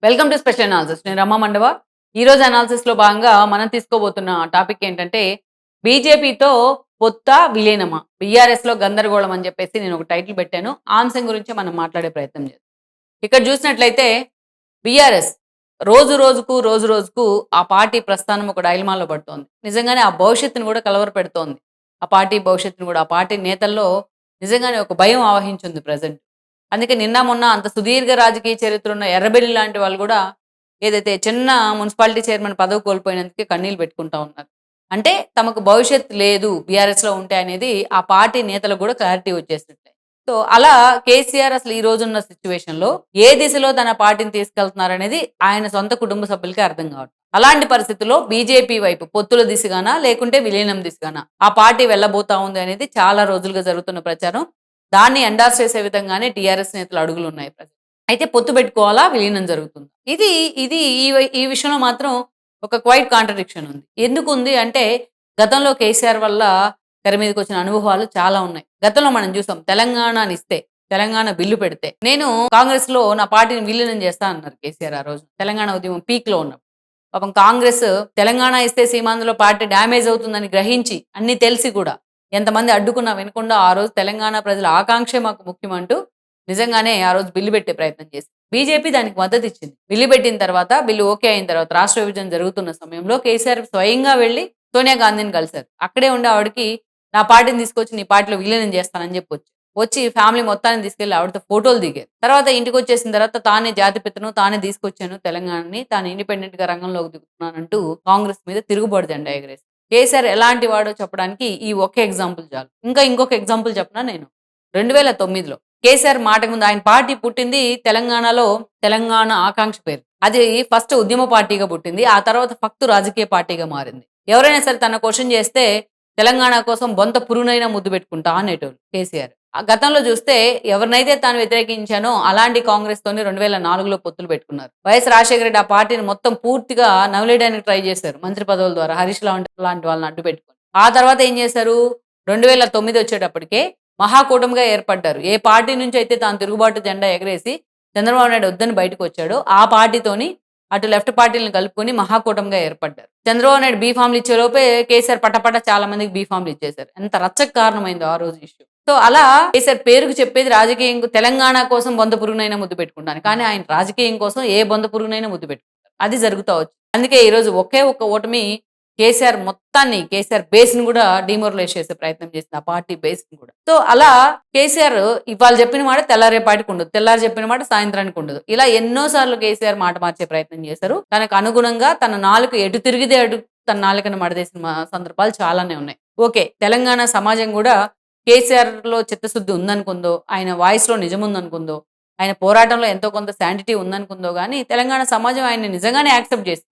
Welcome to special analysis. నేను రమా మండవ. ఈరోజు అనాలిసిస్‌లో భాగంగా మనం తీసుకోబోతున్న టాపిక్ ఏంటంటే, బీజేపీతో పొత్తా? విలీనమా? బీఆర్ఎస్‌లో గందరగోళం అని చెప్పేసి నేను ఒక టైటిల్ పెట్టాను. ఆ అంశం గురించే మనం మాట్లాడే ప్రయత్నం చేద్దాం. ఇక్కడ చూసినట్లయితే బీఆర్ఎస్ రోజు రోజుకు ఆ పార్టీ ప్రస్థానం ఒక డైలమాలో పడుతోంది. నిజంగానే ఆ భవిష్యత్తును కూడా కలవరపెడుతోంది. ఆ పార్టీ భవిష్యత్తును కూడా, ఆ పార్టీ నేతల్లో నిజంగానే ఒక భయం ఆవహించింది ప్రెజెంట్. అందుకే నిన్న మొన్న అంత సుదీర్ఘ రాజకీయ చరిత్ర ఉన్న ఎర్రబెల్లి లాంటి వాళ్ళు కూడా ఏదైతే చిన్న మున్సిపాలిటీ చైర్మన్ పదవి కోల్పోయినందుకే కన్నీళ్లు పెట్టుకుంటా ఉన్నారు. అంటే తమకు భవిష్యత్తు లేదు బీఆర్ఎస్‌లో ఉంటే అనేది ఆ పార్టీ నేతలకు కూడా క్లారిటీ వచ్చేసినట్టే. సో, అలా కేసీఆర్ అసలు ఈ రోజున్న సిట్యుయేషన్‌లో ఏ దిశలో తన పార్టీని తీసుకెళ్తున్నారనేది ఆయన సొంత కుటుంబ సభ్యులకే అర్థం కావట్లేదు. అలాంటి పరిస్థితుల్లో బీజేపీ వైపు పొత్తుల దిశగానా? లేకుంటే విలీనం దిశగానా? ఆ పార్టీ వెళ్ళబోతా ఉంది అనేది చాలా రోజులుగా జరుగుతున్న ప్రచారం. దాన్ని ఎండార్స్ చేసే విధంగానే టీఆర్ఎస్ నేతల అడుగులున్నాయి ప్రజెంట్. అయితే పొత్తు పెట్టుకోవాలా? విలీనం జరుగుతుందా? ఇది ఇది ఈ విషయంలో మాత్రం ఒక క్వైట్ కాంట్రడిక్షన్ ఉంది. ఎందుకుంది అంటే, గతంలో కేసీఆర్ వల్ల తెర మీదకొచ్చిన అనుభవాలు చాలా ఉన్నాయి. గతంలో మనం చూసాం తెలంగాణనిస్తే, తెలంగాణ బిల్లు పెడితే, నేను కాంగ్రెస్‌లో నా పార్టీని విలీనం చేస్తా అన్నారు కేసీఆర్ ఆ రోజు. తెలంగాణ ఉద్యమం పీక్‌లో ఉన్నప్పుడు. పాపం కాంగ్రెస్ తెలంగాణ ఇస్తే సీమాంధ్రలో పార్టీ డ్యామేజ్ అవుతుందని గ్రహించి, అన్నీ తెలిసి కూడా ఎంతమంది అడ్డుకున్నా వినకుండా ఆ రోజు తెలంగాణ ప్రజల ఆకాంక్షే మాకు ముఖ్యమంటూ నిజంగానే ఆ రోజు బిల్లు పెట్టే ప్రయత్నం చేసింది. బీజేపీ దానికి మద్దతిచ్చింది. బిల్లు పెట్టిన తర్వాత, బిల్లు ఓకే అయిన తర్వాత రాష్ట్ర విభజన జరుగుతున్న సమయంలో కేసీఆర్ స్వయంగా వెళ్లి సోనియా గాంధీని కలిసారు. అక్కడే ఉండి ఆవిడకి నా పార్టీని తీసుకొచ్చి నీ పార్టీలో విలీనం చేస్తానని చెప్పి వచ్చి. వచ్చి ఫ్యామిలీ మొత్తాన్ని తీసుకెళ్ళి ఆవిడతో ఫోటోలు దిగారు. తర్వాత ఇంటికొచ్చేసిన తర్వాత తానే జాతిపితను, తానే తీసుకొచ్చాను తెలంగాణని, తాను ఇండిపెండెంట్‌గా రంగంలోకి దిగుతున్నానంటూ కాంగ్రెస్ మీద తిరుగుబాటు జెండా ఎగరేశారు. కేసీఆర్ ఎలాంటి వాడో చెప్పడానికి ఈ ఒక్క ఎగ్జాంపుల్ చాలు. ఇంకా ఇంకొక ఎగ్జాంపుల్ చెప్పనా నేను? 2009లో కేసీఆర్ మాటకు ముందు ఆయన పార్టీ పుట్టింది తెలంగాణలో తెలంగాణ ఆకాంక్ష పేరు. అది ఫస్ట్ ఉద్యమ పార్టీగా పుట్టింది. ఆ తర్వాత ఫక్తు రాజకీయ పార్టీగా మారింది. ఎవరైనా సరే తనను క్వెషన్ చేస్తే తెలంగాణ కోసం బొంత పురునైనా ముద్దు పెట్టుకుంటా అనేటోళ్ళు కేసీఆర్. ఆ గతంలో చూస్తే ఎవరినైతే తాను వ్యతిరేకించానో అలాంటి కాంగ్రెస్‌తోని 2004లో పొత్తులు పెట్టుకున్నారు. వైఎస్ రాజశేఖర రెడ్డి ఆ పార్టీని మొత్తం పూర్తిగా నమిలేయడానికి ట్రై చేశారు. మంత్రి పదవుల ద్వారా హరీష్ లాంటి వాళ్ళని అడ్డు పెట్టుకొని. ఆ తర్వాత ఏం చేశారు? 2009 వచ్చేటప్పటికే మహాకూటమిగా ఏర్పడ్డారు. ఏ పార్టీ నుంచి అయితే తాను తిరుగుబాటు జెండా ఎగరేసి చంద్రబాబు నాయుడు వద్దని బయటకొచ్చాడో ఆ పార్టీతోని అటు లెఫ్ట్ పార్టీలను కలుపుకొని మహాకూటమిగా ఏర్పడ్డారు. చంద్రబాబు నాయుడు బీఫామ్‌లు ఇచ్చేలోపే కేసీఆర్ పటపట చాలా మందికి బీఫామ్‌లు ఇచ్చేశారు. ఎంత రచ్చకు కారణమైందో ఆ రోజు ఇష్యూ. సో, అలా కేసీఆర్ పేరుకు చెప్పేది రాజకీయం తెలంగాణ కోసం బొంత పురుగునైనా ముద్దు పెట్టుకుంటాను. కానీ ఆయన రాజకీయం కోసం ఏ బొంత పురుగునైనా ముద్దు పెట్టుకుంటారు. అది జరుగుతా వచ్చింది. అందుకే ఈరోజు ఒకే ఒక్క ఓటమి కేసీఆర్ బేస్‌ని గూడా డీమోరలైజ్ చేసే ప్రయత్నం చేసింది. ఆ పార్టీ బేస్‌ని గూడా. సో, అలా కేసీఆర్ ఇవాళ చెప్పిన మాట తెల్లారేపాటికి ఉండదు. తెల్లారి చెప్పిన మాట సాయంత్రానికి ఉండదు. ఇలా ఎన్నో సార్లు కేసీఆర్ మాట మార్చే ప్రయత్నం చేశారు. తనకు అనుగుణంగా తన నాలుక ఎటు తిరిగితే అటు తన నాలుకను మడదేసిన సందర్భాలు చాలానే ఉన్నాయి. ఓకే. తెలంగాణ సమాజం గూడా కేసీఆర్‌లో చిత్తశుద్ధి ఉందనుకుందో, ఆయన వాయిస్‌లో నిజముందనుకుందో, ఆయన పోరాటంలో ఎంతో కొంత శానిటీ ఉందనుకుందో గానీ, తెలంగాణ సమాజం ఆయన్ని నిజంగానే యాక్సెప్ట్ చేసింది.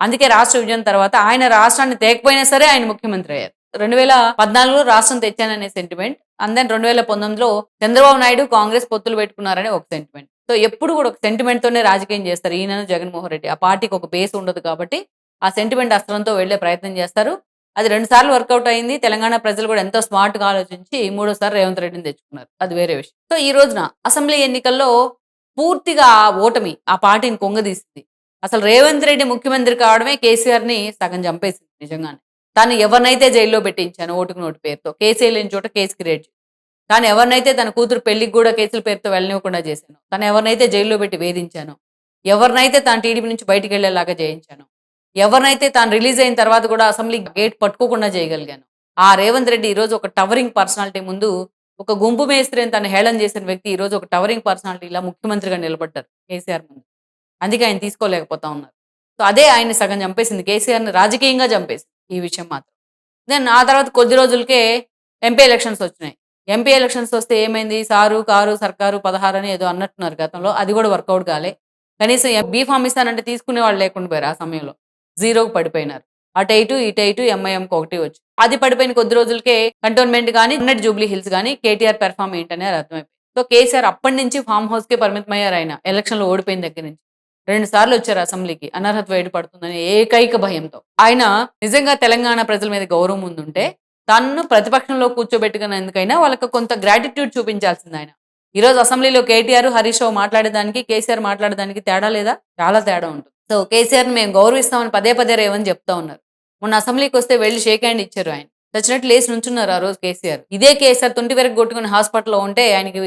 అందుకే రాష్ట్ర విభజన తర్వాత ఆయన రాష్ట్రాన్ని తేకపోయినా సరే ఆయన ముఖ్యమంత్రి అయ్యారు. 2014లో రాష్ట్రం తెచ్చాననే సెంటిమెంట్. అండ్ దెన్ 2019లో చంద్రబాబు నాయుడు, కాంగ్రెస్ పొత్తులు పెట్టుకున్నారని ఒక సెంటిమెంట్. సో, ఎప్పుడు కూడా ఒక సెంటిమెంట్‌తోనే రాజకీయం చేస్తారు. ఈయనను జగన్మోహన్ రెడ్డి. ఆ పార్టీకి ఒక బేస్ ఉండదు కాబట్టి, ఆ సెంటిమెంట్ అస్త్రంతో వెళ్ళే ప్రయత్నం చేస్తారు. అది 2 సార్లు వర్కౌట్ అయింది. తెలంగాణ ప్రజలు కూడా ఎంతో స్మార్ట్‌గా ఆలోచించి మూడోసారి రేవంత్ రెడ్డిని తెచ్చుకున్నారు. అది వేరే విషయం. సో, ఈ రోజున అసెంబ్లీ ఎన్నికల్లో పూర్తిగా ఆ ఓటమి ఆ పార్టీని కుంగదీసింది. అసలు రేవంత్ రెడ్డి ముఖ్యమంత్రి కావడమే కేసీఆర్‌ని సగం చంపేసింది నిజంగానే. తను ఎవరినైతే జైల్‌లో పెట్టించానో ఓటుకు నోటు పేరుతో, కేసే లేని చోట కేసు క్రియేట్ చేశాను. తాను ఎవరినైతే తన కూతురు పెళ్ళికి గూడా కేసుల పేరుతో వెళ్ళనివ్వకుండా చేశానో, తను ఎవరినైతే జైల్‌లో పెట్టి వేధించానో, ఎవరినైతే తాను టీడీపీ నుంచి బయటికెళ్ళేలాగా చేయించానో, ఎవరినైతే తాను రిలీజ్ అయిన తర్వాత కూడా అసెంబ్లీ గేట్ పట్టుకోకుండా చేయగలిగానో, ఆ రేవంత్ రెడ్డి ఈరోజు ఒక టవరింగ్ పర్సనాలిటీ ముందు ఒక గుంపు మేస్త్రి అని తను హేళన చేసిన వ్యక్తి ఈరోజు ఒక టవరింగ్ పర్సనాలిటీలా ముఖ్యమంత్రిగా నిలబడ్డారు కేసీఆర్ ముందు. అందుకే ఆయన తీసుకోలేకపోతా ఉన్నారు. సో, అదే ఆయన్ని సగం చంపేసింది. కేసీఆర్‌ని రాజకీయంగా చంపేసింది ఈ విషయం మాత్రం. దెన్ ఆ తర్వాత కొద్ది రోజులకే ఎంపీ ఎలక్షన్స్ వచ్చినాయి. ఎంపీ ఎలక్షన్స్ వస్తే ఏమైంది? సారు, కారు, సర్కారు 16 అని ఏదో అన్నట్టున్నారు గతంలో. అది కూడా వర్కౌట్ కాలే. కనీసం బీఫార్మ్ ఇస్తానంటే తీసుకునేవాళ్ళు లేకుండా పోయారు ఆ సమయంలో. జీరోకి పడిపోయినారు. అటైటు, ఇటైటు ఎంఐఎంకి ఒకటి వచ్చి. అది పడిపోయిన కొద్ది రోజులకే కంటోన్మెంట్ గాని, ఉన్నటి జూబ్లీ హిల్స్ గాని కేటీఆర్ పెర్ఫార్మ్ ఏంటనేది అర్థమైపోయింది. సో, కేసీఆర్ అప్పటినుంచి ఫార్మ్ హౌస్‌కే పరిమితమయ్యారాయన. ఎలక్షన్‌లో ఓడిపోయిన దగ్గర నుంచి. 2 సార్లు వచ్చారు అసెంబ్లీకి. అనర్హత వేటు పడుతుందనే ఏకైక భయంతో. ఆయన నిజంగా తెలంగాణ ప్రజల మీద గౌరవం ఉండుంటే, తనను ప్రతిపక్షంలో కూర్చోబెట్టుకున్నందుకైనా వాళ్ళకి కొంత గ్రాటిట్యూడ్ చూపించాల్సిందాయన. ఈరోజు అసెంబ్లీలో కేటీఆర్, హరీష్ రావు మాట్లాడేదానికి, కేసీఆర్ మాట్లాడేదానికి తేడా లేదా? చాలా తేడా ఉంటుంది. సో, కేసీఆర్‌ని మేము గౌరవిస్తామని పదే పదే రేవంత్ చెప్తా ఉన్నారు. మొన్న అసెంబ్లీకొస్తే వెళ్లి షేక్ హ్యాండ్ ఇచ్చారు ఆయన. చచ్చినట్టు లేసి నుంచున్నారు ఆ రోజు కేసీఆర్. ఇదే కేసీఆర్ తుంటి విరగ్గొట్టుకొని హాస్పిటల్‌లో ఉంటే ఆయనకి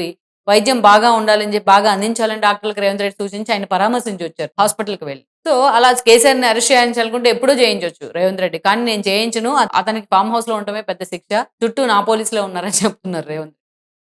వైద్యం బాగా ఉండాలని చెప్పి, బాగా అందించాలని డాక్టర్‌లకి రేవంత్ రెడ్డి సూచించి ఆయన పరామర్శించి వచ్చారు హాస్పిటల్‌కి వెళ్లి. సో, అలా కేసీఆర్‌ని అరెస్ట్ చేయించాలనుకుంటే ఎప్పుడో చేయించొచ్చు రేవంత్ రెడ్డి. కానీ నేను చేయించను. అతనికి ఫార్మ్ హౌస్‌లో ఉండటమే పెద్ద శిక్ష. చుట్టూ నా పోలీసులే ఉన్నారని చెప్తున్నారు రేవంత్.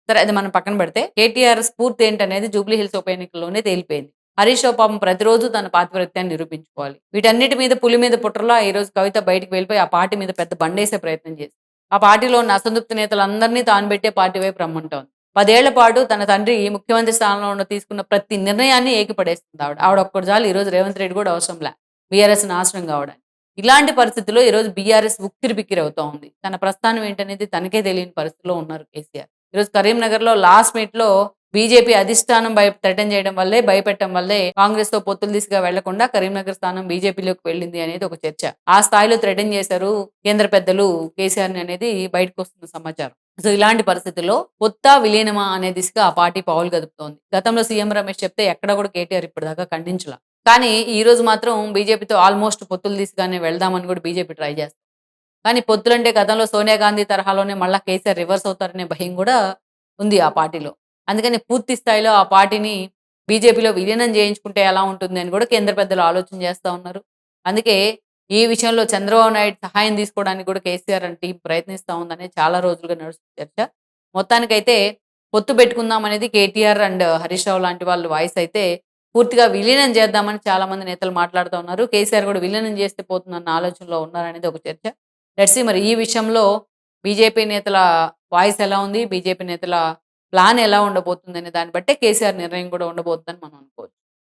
సరే అది మనం పక్కన పెడితే కేటీఆర్ స్ఫూర్తి ఏంటనేది జూబ్లీ హిల్స్ ఉప ఎన్నికల్లోనే తేలిపోయింది. హరీష్ రావు పాపం ప్రతిరోజు తన పాతివ్రత్యాన్ని నిరూపించుకోవాలి. వీటన్నిటి మీద పులి మీద పుట్రలా ఈ రోజు కవిత బయటికి వెళ్ళిపోయి ఆ పార్టీ మీద పెద్ద బండేసే ప్రయత్నం చేసింది. ఆ పార్టీలో ఉన్న అసంతృప్త నేతలందరినీ తాను పెట్టే పార్టీ వైపు రమ్మంటోంది. 10 ఏళ్ల పాటు తన తండ్రి ముఖ్యమంత్రి స్థానంలో ఉన్న తీసుకున్న ప్రతి నిర్ణయాన్ని ఏకిపడేస్తుంది ఆవిడ. ఆవిడ ఒక్కటి చాలు ఈరోజు రేవంత్ రెడ్డి కూడా అవసరంలే బీఆర్ఎస్ నాశనం కావడానికి. ఇలాంటి పరిస్థితుల్లో ఈరోజు బీఆర్ఎస్ ఉక్కిరిబిక్కిరి అవుతా ఉంది. తన ప్రస్థానం ఏంటనేది తనకే తెలియని పరిస్థితిలో ఉన్నారు కేసీఆర్. ఈరోజు కరీంనగర్‌లో లాస్ట్ మినిట్‌లో బీజేపీ అధిష్టానం థ్రెటన్ చేయడం వల్లే, భయపెట్టడం వల్లే కాంగ్రెస్‌తో పొత్తుల దిశగా వెళ్లకుండా కరీంనగర్ స్థానం బీజేపీలోకి వెళ్ళింది అనేది ఒక చర్చ. ఆ స్థాయిలో థ్రెటన్ చేశారు కేంద్ర పెద్దలు కేసీఆర్‌ని అనేది బయటకొస్తున్న సమాచారం. సో, ఇలాంటి పరిస్థితుల్లో పొత్తా, విలీనమా అనే దిశగా ఆ పార్టీ పావులు కదుపుతోంది. గతంలో సీఎం రమేష్ చెప్తే ఎక్కడ కూడా కేటీఆర్ ఇప్పటిదాకా ఖండించలా. కానీ ఈ రోజు మాత్రం బీజేపీతో ఆల్మోస్ట్ పొత్తుల దిశగానే వెళ్దామని కూడా బీజేపీ ట్రై చేస్తుంది. కానీ పొత్తులంటే గతంలో సోనియా గాంధీ తరహాలోనే మళ్ళా కేసీఆర్ రివర్స్ అవుతారనే భయం గూడా ఉంది ఆ పార్టీలో. అందుకని పూర్తి స్థాయిలో ఆ పార్టీని బీజేపీలో విలీనం చేయించుకుంటే ఎలా ఉంటుంది అని గూడా కేంద్ర పెద్దలు ఆలోచన చేస్తా ఉన్నారు. అందుకే ఈ విషయంలో చంద్రబాబు నాయుడు సహాయం తీసుకోవడానికి కూడా కేసీఆర్ అండ్ టీమ్ ప్రయత్నిస్తా ఉందనేది చాలా రోజులుగా నడుస్తున్న చర్చ. మొత్తానికైతే పొత్తు పెట్టుకుందాం అనేది కేటీఆర్ అండ్ హరీష్ రావు లాంటి వాళ్ళ వాయిస్ అయితే పూర్తిగా విలీనం చేద్దామని చాలా మంది నేతలు మాట్లాడుతా ఉన్నారు. కేసీఆర్ కూడా విలీనం చేస్తే పోతుందన్న ఆలోచనలో ఉన్నారనేది ఒక చర్చ. లెట్స్ సీ మరి ఈ విషయంలో బీజేపీ నేతల వాయిస్ ఎలా ఉంది? బీజేపీ నేతల ప్లాన్ ఎలా ఉండబోతుందనే దాన్ని బట్టే కేసీఆర్ నిర్ణయం కూడా ఉండబోతుందని మనం అనుకోవచ్చు.